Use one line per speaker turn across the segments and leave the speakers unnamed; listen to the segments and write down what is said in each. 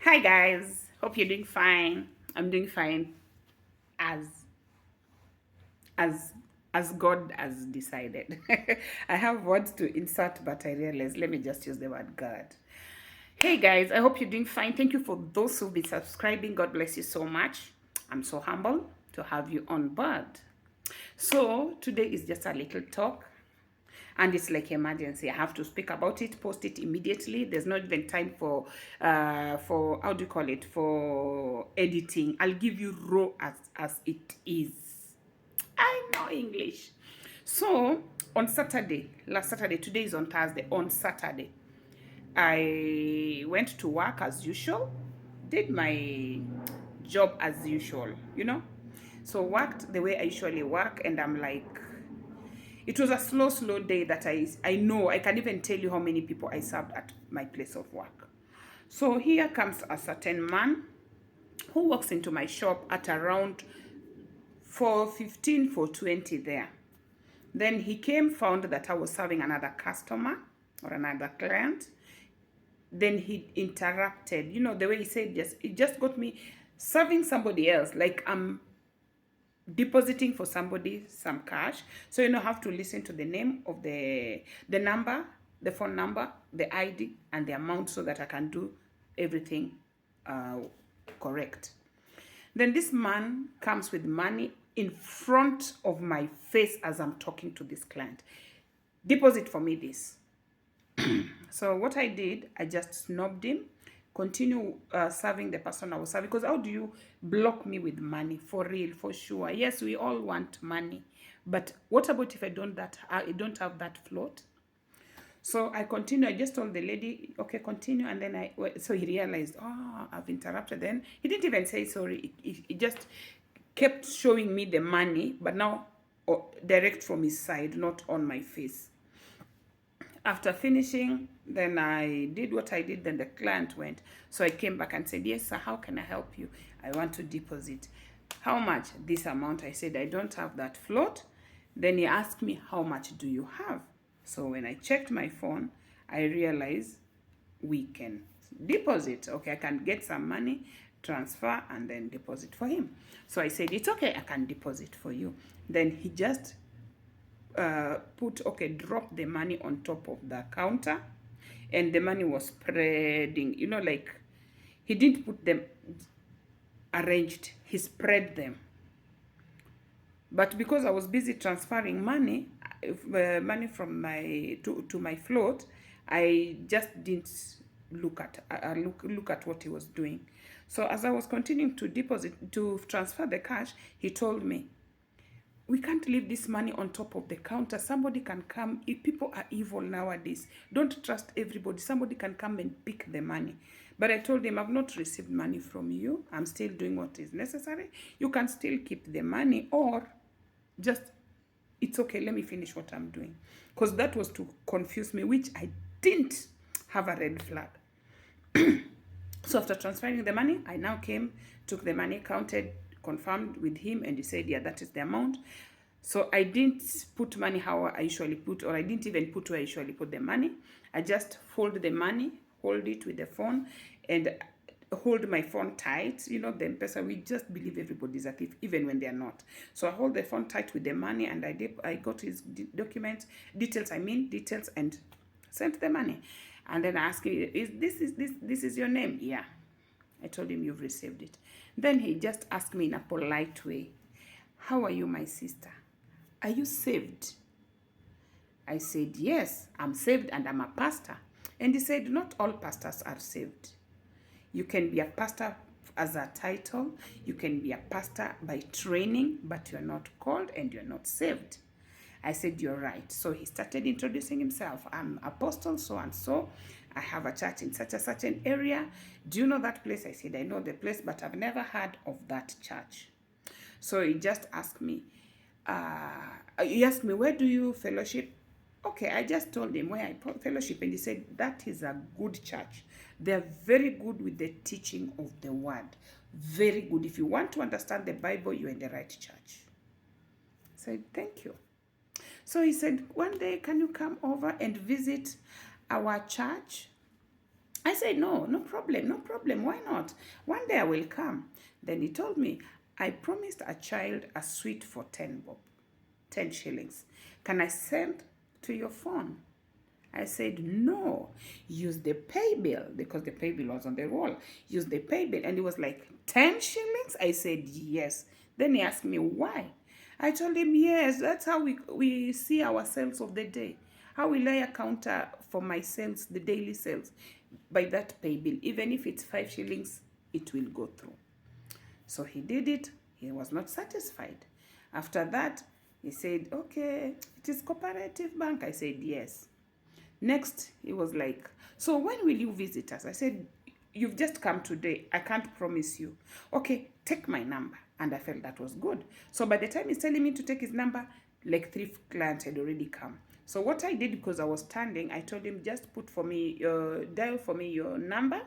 Hi guys, hope you're doing fine. I'm doing fine as as as God has decided. I have words to insert, but I realized let me just use the word God. Hey guys, I hope you're doing fine. Thank you for those who've been subscribing. God bless you so much. I'm so humble to have you on board. So today is just a little talk and it's like emergency. I have to speak about it, post it immediately. There's not even time for how do you call it, for editing. I'll give you raw as it is. I know English. So on Saturday, last Saturday, today is on Thursday, on Saturday, I went to work as usual, did my job as usual, so worked the way I usually work, and I'm like, it was a slow day that I know. I can even tell you how many people I served at my place of work. So here comes a certain man who walks into my shop at around 4:15, 4:20 there. Then he came, found that I was serving another customer or another client. Then he interrupted. You know, the way he said, just it just got me serving somebody else. Like I'm depositing for somebody some cash, so have to listen to the name of the number, the phone number, the ID, and the amount, so that I can do everything uh, correct. Then this man comes with money in front of my face as I'm talking to this client. Deposit for me this. So what I did, I just snubbed him, continue serving the person I was serving. Because how do you block me with money? For real, for sure. Yes, we all want money. But what about if I don't have that float? So I continue. I just told the lady, okay, continue. And then so he realized, oh, I've interrupted. Then he didn't even say sorry. He just kept showing me the money, but now direct from his side, not on my face. After finishing, then I did what I did. Then the client went. So I came back and said, yes, sir, how can I help you? I want to deposit. How much? This amount. I said, I don't have that float. Then he asked me, how much do you have? So when I checked my phone, I realized we can deposit. Okay, I can get some money, transfer, and then deposit for him. So I said, it's okay, I can deposit for you. Then he just drop the money on top of the counter, and the money was spreading, like he didn't put them arranged, he spread them. But because I was busy transferring money, money from my to my float, I just didn't look at what he was doing. So as I was continuing to transfer the cash, he told me, we can't leave this money on top of the counter. Somebody can come. If people are evil nowadays, don't trust everybody. Somebody can come and pick the money. But I told him, I've not received money from you. I'm still doing what is necessary. You can still keep the money, or just, it's okay, let me finish what I'm doing. Because that was to confuse me, which I didn't have a red flag. So after transferring the money, I now came, took the money, counted, confirmed with him, and he said, yeah, that is the amount. So I didn't put money how I usually put, or I didn't even put where I usually put the money. I just fold the money, hold it with the phone, and hold my phone tight. The M-Pesa, we just believe everybody's a thief, even when they're not. So I hold the phone tight with the money, and I got his details, and sent the money. And then I asked him, this is your name? Yeah. I told him, you've received it. Then he just asked me in a polite way, how are you, my sister? Are you saved? I said, yes, I'm saved and I'm a pastor. And he said, not all pastors are saved. You can be a pastor as a title. You can be a pastor by training, but you're not called and you're not saved. I said, you're right. So he started introducing himself. I'm apostle so and so. I have a church in such an area. Do you know that place? I said, I know the place, but I've never heard of that church. So he just asked me, where do you fellowship? Okay, I just told him where I fellowship, and he said, that is a good church. They're very good with the teaching of the word. Very good. If you want to understand the Bible, you're in the right church. I said, thank you. So he said, one day, can you come over and visit our church? I said, no, no problem, no problem. Why not? One day I will come. Then he told me, I promised a child a sweet for 10 bob, 10 shillings. Can I send to your phone? I said, no, use the pay bill, because the pay bill was on the wall. Use the pay bill. And he was like, 10 shillings? I said, yes. Then he asked me, why? I told him, yes, that's how we see our sales of the day. How will I account for my sales, the daily sales? By that pay bill. Even if it's 5 shillings, it will go through. So he did it. He was not satisfied. After that, he said, okay, it is cooperative bank. I said, yes. Next, he was like, so when will you visit us? I said, you've just come today. I can't promise you. Okay, take my number. And I felt that was good. So by the time he's telling me to take his number, like 3 clients had already come. So what I did, because I was standing, I told him, just put for me, dial for me your number,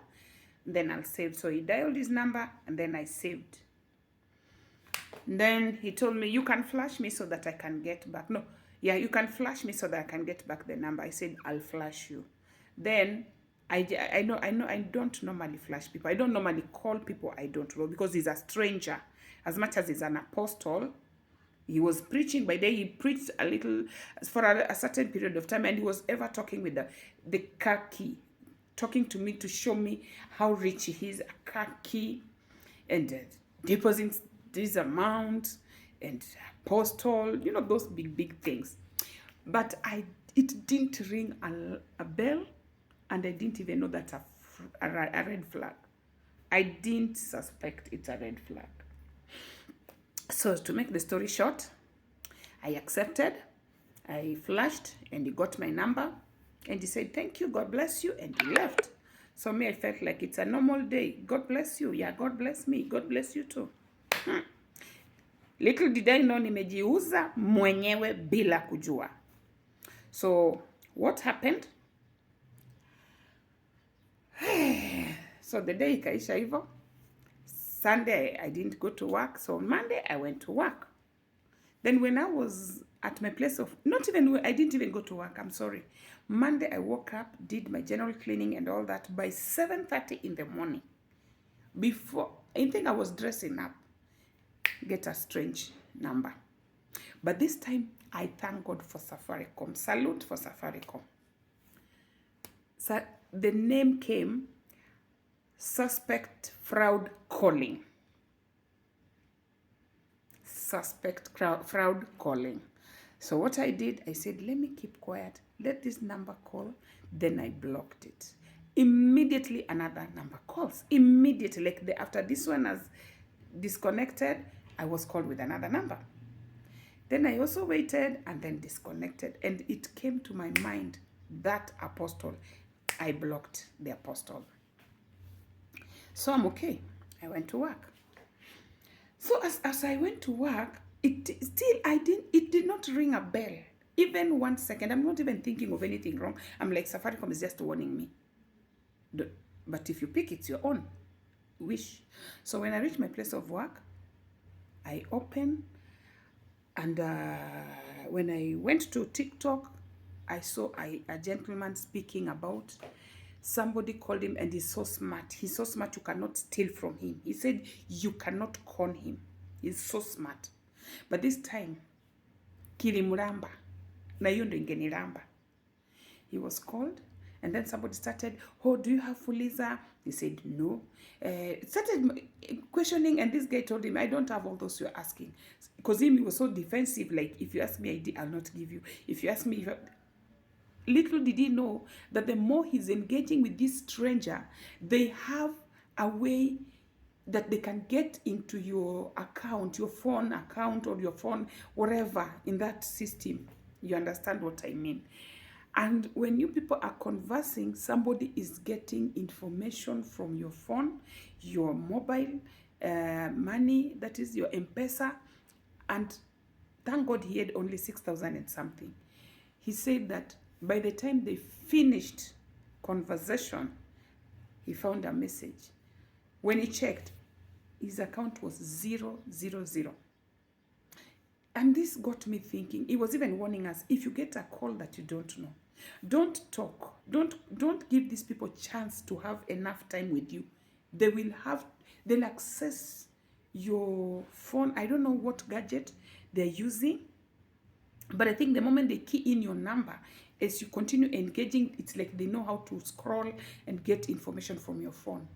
then I'll save. So he dialed his number, and then I saved. Then he told me, you can flash me so that I can get back. No, yeah, you can flash me so that I can get back the number. I said, I'll flash you. Then I don't normally flash people. I don't normally call people I don't know, because he's a stranger. As much as he's an apostle, he was preaching. By day, he preached a little for a certain period of time, and he was ever talking with the car key, talking to me to show me how rich he is, a car key, and depositing this amount, and apostle, those big things. But it didn't ring a bell, and I didn't even know that's a red flag. I didn't suspect it's a red flag. So to make the story short, I accepted, I flashed, and he got my number, and he said, thank you, God bless you, and he left. So me, I felt like it's a normal day. God bless you. Yeah, God bless me. God bless you too. Little did I know nimejiuza mwenyewe bila kujua. So what happened? So the day ikaisha hivyo. Sunday I didn't go to work, so on Monday I went to work. Then when I was at my place of, I didn't even go to work, I'm sorry. Monday I woke up, did my general cleaning and all that. By 7:30 in the morning, before, I think I was dressing up, get a strange number. But this time, I thank God for Safaricom. Salute for Safaricom. So the name came, suspect fraud calling. Suspect fraud calling. So what I did, I said, let me keep quiet. Let this number call. Then I blocked it. Immediately another number calls. Immediately, like after this one has disconnected, I was called with another number. Then I also waited and then disconnected. And it came to my mind, that apostle, I blocked the apostle. So I'm okay. I went to work. So as I went to work, it did not ring a bell. Even 1 second. I'm not even thinking of anything wrong. I'm like, Safaricom is just warning me. But if you pick, it's your own wish. So when I reached my place of work, I opened, and when I went to TikTok, I saw a gentleman speaking about somebody called him, and he's so smart. He's so smart you cannot steal from him. He said you cannot con him. He's so smart. But this time, kilimramba. Na hiyo ndo ingeniramba. He was called, and then somebody started, oh, do you have Fuliza? He said, no. Started questioning, and this guy told him, I don't have all those you're asking. Because he was so defensive, like, if you ask me ID, I'll not give you. If you ask me, little did he know that the more he's engaging with this stranger, they have a way that they can get into your account, your phone account, or your phone, whatever, in that system. You understand what I mean? And when you people are conversing, somebody is getting information from your phone, your mobile money, that is your M-Pesa. And thank God he had only 6,000 and something. He said that by the time they finished conversation, he found a message. When he checked, his account was 000. And this got me thinking. He was even warning us, if you get a call that you don't know, Don't talk. Don't give these people chance to have enough time with you. They'll access your phone. I don't know what gadget they're using, but I think the moment they key in your number, as you continue engaging, it's like they know how to scroll and get information from your phone.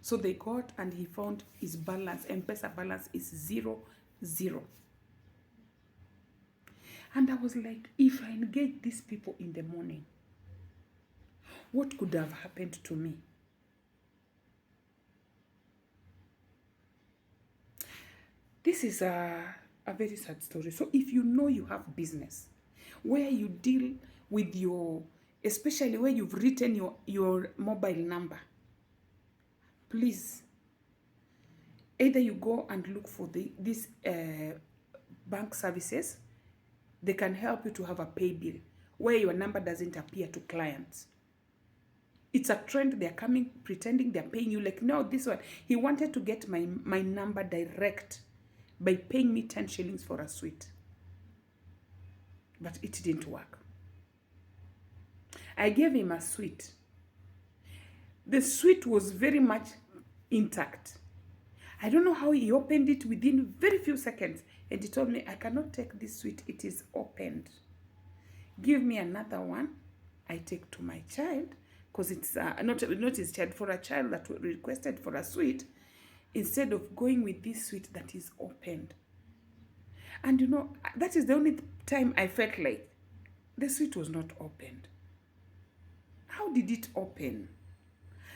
So they got, and he found his balance, M-Pesa balance is 0. And I was like, if I engage these people in the morning, what could have happened to me? This is a very sad story. So if you know you have business where you deal with your, especially where you've written your mobile number, please, either you go and look for these bank services. They can help you to have a pay bill where your number doesn't appear to clients. It's a trend. They're coming pretending they're paying you. Like, no, this one, he wanted to get my number direct by paying me 10 shillings for a sweet. But it didn't work. I gave him a sweet. The sweet was very much intact. I don't know how he opened it within very few seconds. And he told me, I cannot take this sweet. It is opened. Give me another one. I take to my child. Because it's not his child, for a child that requested for a sweet. Instead of going with this sweet that is opened. And you know, that is the only time I felt like the sweet was not opened. How did it open?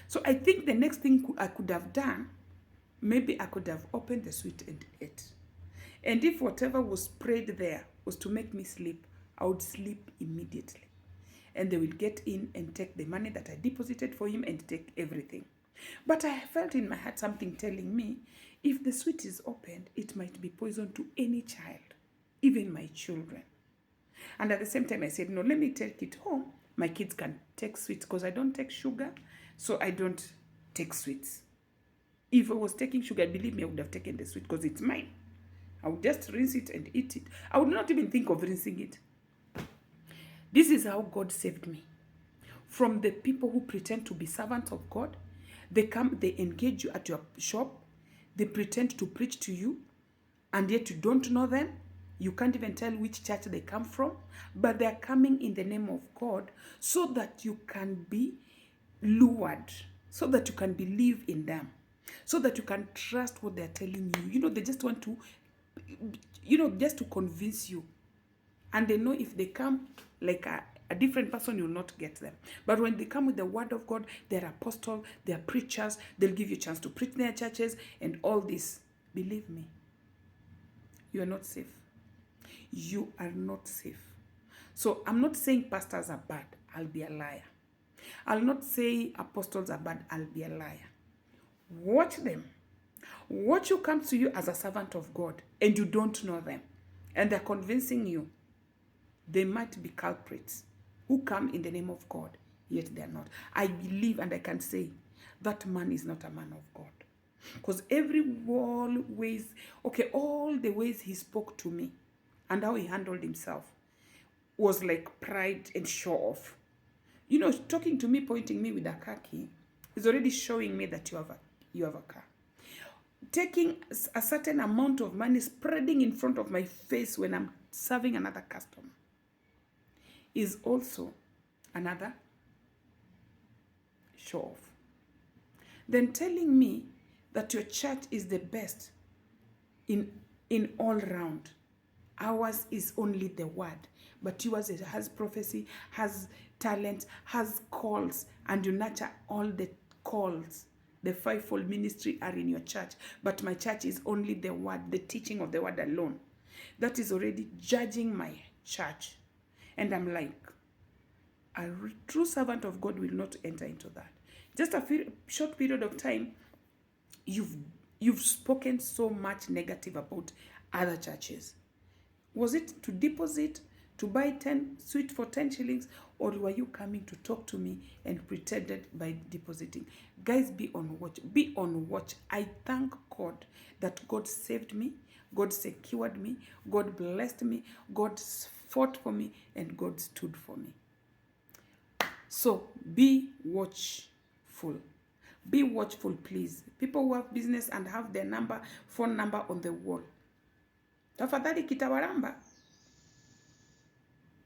So I think the next thing I could have done, maybe I could have opened the sweet and ate. And if whatever was sprayed there was to make me sleep, I would sleep immediately. And they will get in and take the money that I deposited for him and take everything. But I felt in my heart something telling me, if the sweet is opened, it might be poison to any child, even my children. And at the same time, I said, no, let me take it home. My kids can take sweets because I don't take sugar, so I don't take sweets. If I was taking sugar, believe me, I would have taken the sweet because it's mine. I would just rinse it and eat it. I would not even think of rinsing it. This is how God saved me. From the people who pretend to be servants of God, they come, they engage you at your shop, they pretend to preach to you, and yet you don't know them. You can't even tell which church they come from, but they're coming in the name of God so that you can be lured, so that you can believe in them, so that you can trust what they're telling you. You know, they just want to, just to convince you. And they know if they come like a different person, you'll not get them. But when they come with the word of God, they're apostles, they're preachers, they'll give you a chance to preach in their churches and all this. Believe me, you are not safe. You are not safe. So I'm not saying pastors are bad. I'll be a liar. I'll not say apostles are bad. I'll be a liar. Watch them. Watch who comes to you as a servant of God and you don't know them. And they're convincing you. They might be culprits who come in the name of God, yet they are not. I believe and I can say that man is not a man of God. Because all the ways he spoke to me and how he handled himself was like pride and show off. You know, talking to me, pointing me with a car key is already showing me that you have a car. Taking a certain amount of money, spreading in front of my face when I'm serving another customer is also another show off. Then telling me that your church is the best in all round. Ours is only the word, but yours has prophecy, has talent, has calls, and you nurture all the calls. The fivefold ministry are in your church, but my church is only the word, the teaching of the word alone. That is already judging my church. And I'm like, a true servant of God will not enter into that. Just a short period of time, you've spoken so much negative about other churches. Was it to deposit, to buy 10 sweet for 10 shillings, or were you coming to talk to me and pretended by depositing? Guys, be on watch. Be on watch. I thank God that God saved me, God secured me, God blessed me, God fought for me, and God stood for me. So be watchful. Be watchful, please. People who have business and have their phone number on the wall. Tafadhali kitawaramba.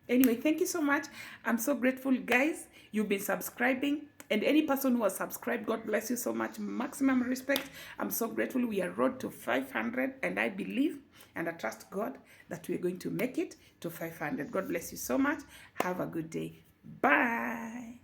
Anyway, thank you so much. I'm so grateful, guys. You've been subscribing. And any person who has subscribed, God bless you so much. Maximum respect. I'm so grateful. We are road to 500. And I believe and I trust God that we're going to make it to 500. God bless you so much. Have a good day. Bye.